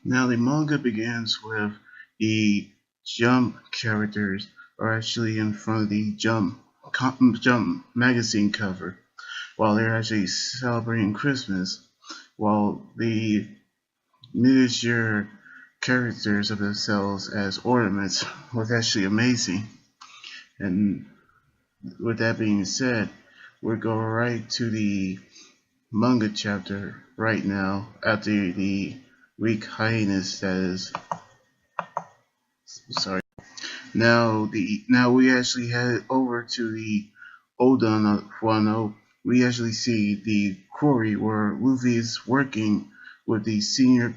Now the manga begins with the Jump characters are actually in front of the Jump magazine cover while they're actually celebrating Christmas, while the miniature characters of themselves as ornaments was actually amazing. And with that being said, we're going right to the manga chapter right now after the week hiatus that is. Sorry. Now we actually head over to the Odon of Wano. We actually see the quarry where Luffy is working with the senior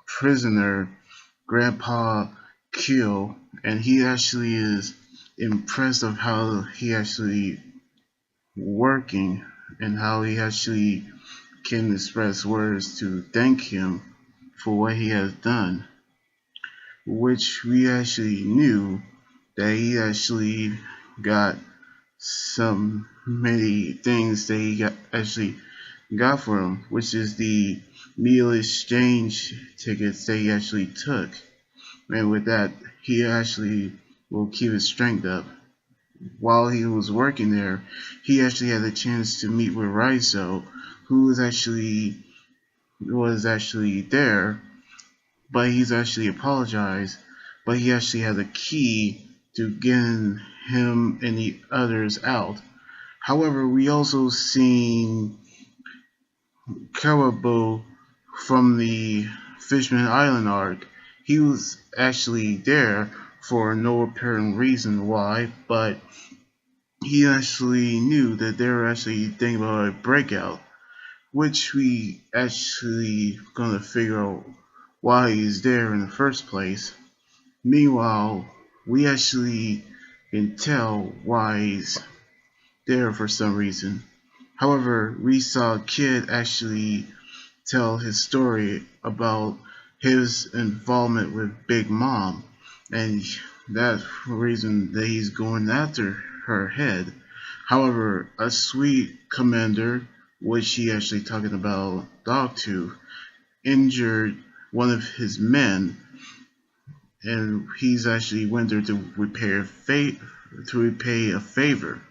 prisoner, Grandpa Kill, and he actually is impressed of how he actually working and how he actually can express words to thank him for what he has done, which we actually knew that he actually got some many things that he got for him, which is the meal exchange tickets that he actually took. And with that, he actually will keep his strength up. While he was working there, he actually had the chance to meet with Raizo, who was actually there, but he's actually apologized. But he actually had the key to getting him and the others out. However, we also seen Karabo from the Fishman Island arc. He was actually there for no apparent reason why, but he actually knew that they were actually thinking about a breakout, which we actually gonna figure out why he's there in the first place. Meanwhile, we actually can tell why he's there for some reason. However, we saw Kid actually tell his story about his involvement with Big Mom, and that's the reason that he's going after her head. However, a sweet commander, which he actually talking about Dogtooth, injured one of his men, and he's actually went there to repay a favor.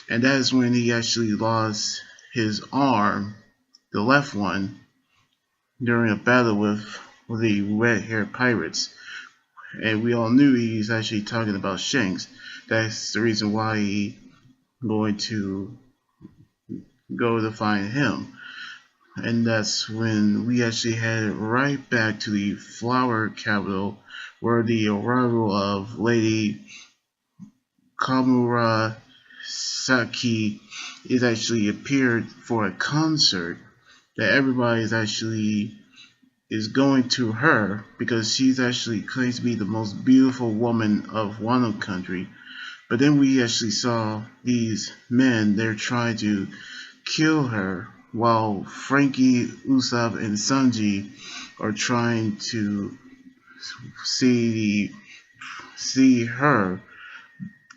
And that is when he actually lost his arm, the left one, during a battle with the red haired pirates. And we all knew he's actually talking about Shanks. That's the reason why he going to go to find him. And that's when we actually headed right back to the flower capital where the arrival of Lady Komurasaki is actually appeared for a concert that everybody is going to her because she's actually claims to be the most beautiful woman of Wano country. But then we actually saw these men, they're trying to kill her while Frankie, Usopp, and Sanji are trying to see her.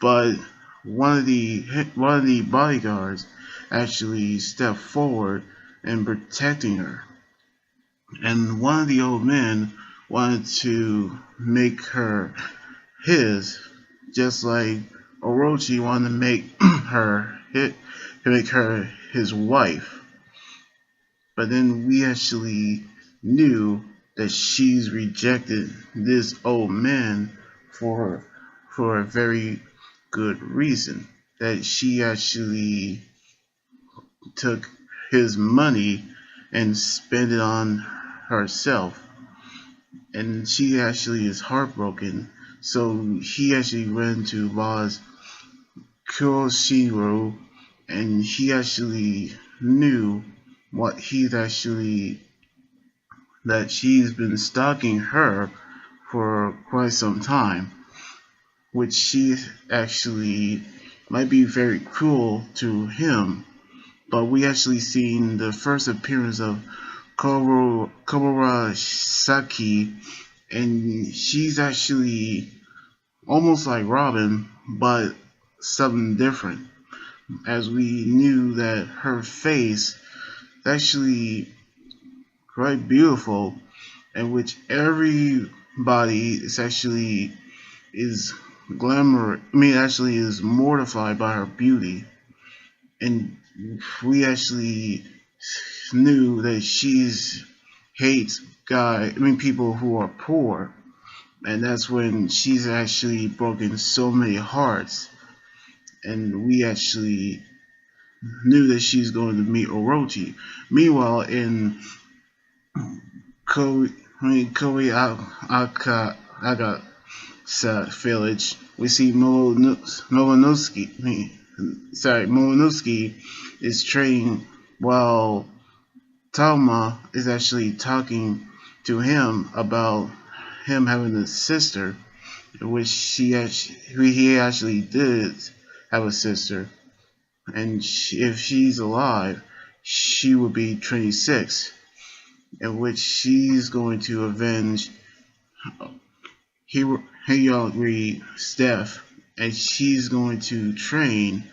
But one of the bodyguards actually stepped forward and protecting her. And one of the old men wanted to make her his, just like Orochi wanted to make her his wife. But then we actually knew that she's rejected this old man for for a very good reason. That she actually took his money and spent it on herself, and she actually is heartbroken. So he actually went to La's Kuroshiro, and he actually knew what he's actually that she's been stalking her for quite some time, which she actually might be very cruel to him. But we actually seen the first appearance of Komurasaki, and she's actually almost like Robin, but something different. As we knew that her face actually quite beautiful, in which everybody is actually is actually is mortified by her beauty, and we actually knew that she's hates people who are poor, and that's when she's actually broken so many hearts, and we actually knew that she's going to meet Orochi. Meanwhile, in Koei, Agasa village, we see Momonosuke is training while Talma is actually talking to him about him having a sister, which he actually did have a sister, and if she's alive, she would be 26, in which she's going to avenge Hiyori's death, and she's going to train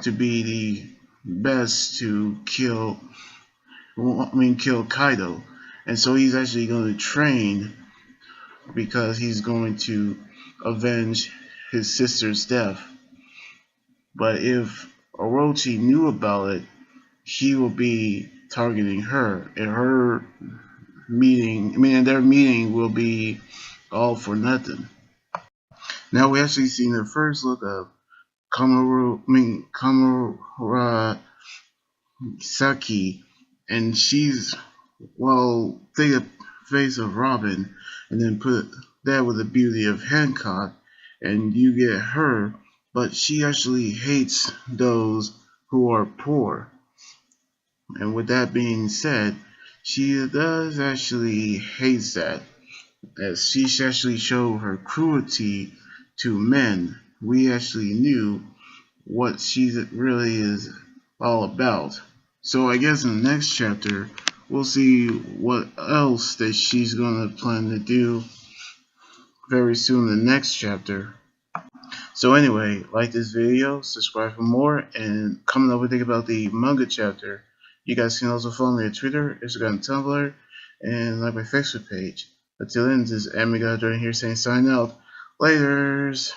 to be the best to kill Kaido. And so he's actually going to train because he's going to avenge his sister's death. But if Orochi knew about it, he will be targeting her, and their meeting will be all for nothing. Now we actually seen the first look of Komurasaki, and she's take a face of Robin, and then put that with the beauty of Hancock, and you get her. But she actually hates those who are poor. And with that being said, she does actually hates that, as she actually showed her cruelty to men. We actually knew what she really is all about. So I guess in the next chapter, we'll see what else that she's gonna plan to do very soon in the next chapter. So anyway, like this video, subscribe for more, and comment up what you think about the manga chapter. You guys can also follow me on Twitter, Instagram, Tumblr, and like my Facebook page. Until then, this is Amiga here saying sign out. Laters!